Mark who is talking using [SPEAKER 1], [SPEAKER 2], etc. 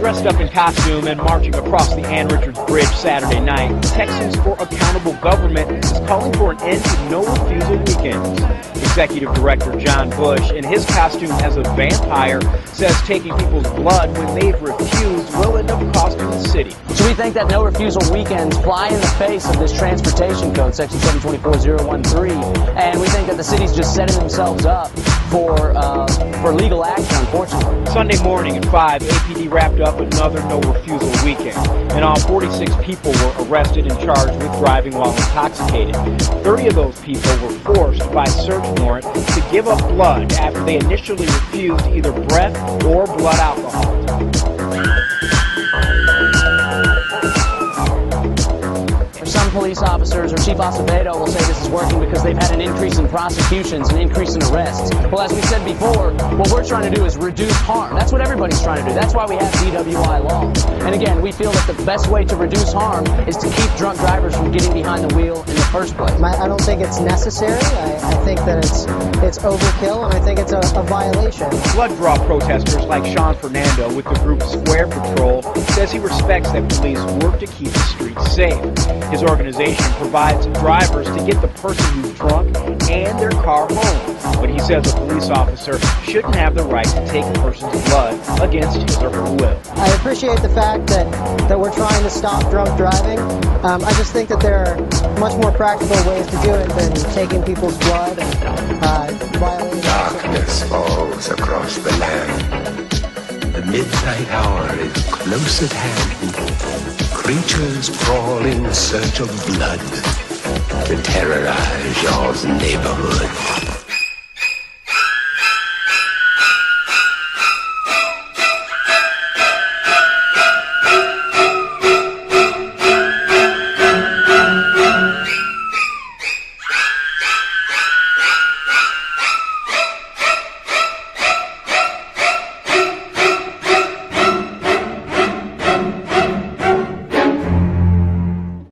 [SPEAKER 1] Dressed up in costume and marching across the Ann Richards Bridge Saturday night, Texans for Accountable Government is calling for an end to no refusal weekends. Executive Director John Bush, in his costume as a vampire, says taking people's blood when they've refused will end up costing the city.
[SPEAKER 2] So we think that no refusal weekends fly in the face of this transportation code, section 724013, and we think that the city's just setting themselves up for legal action, unfortunately.
[SPEAKER 1] Sunday morning at 5, APD wrapped up another no refusal weekend. In all, 46 people were arrested and charged with driving while intoxicated. 30 of those people were forced by search warrant to give up blood after they initially refused either breath or blood alcohol.
[SPEAKER 2] Some police officers, or Chief Acevedo, will say this is working because they've had an increase in prosecutions, an increase in arrests. Well, as we said before, what we're trying to do is reduce harm. That's what everybody's trying to do. That's why we have DWI laws. And again, we feel that the best way to reduce harm is to keep drunk drivers from getting behind the wheel in the first place.
[SPEAKER 3] I don't think it's necessary. I think that it's overkill, and I think it's a violation.
[SPEAKER 1] Blood draw protesters like Sean Fernando with the group Square Patrol says he respects that police work to keep the streets safe. His organization provides drivers to get the person who's drunk and their car home. But he says a police officer shouldn't have the right to take a person's blood against his or her will.
[SPEAKER 3] I appreciate the fact that we're trying to stop drunk driving. I just think that there are much more practical ways to do it than taking people's blood and violating.
[SPEAKER 4] Darkness falls across the land. The midnight hour is close at hand. Creatures crawl in search of blood to terrorize your neighborhood.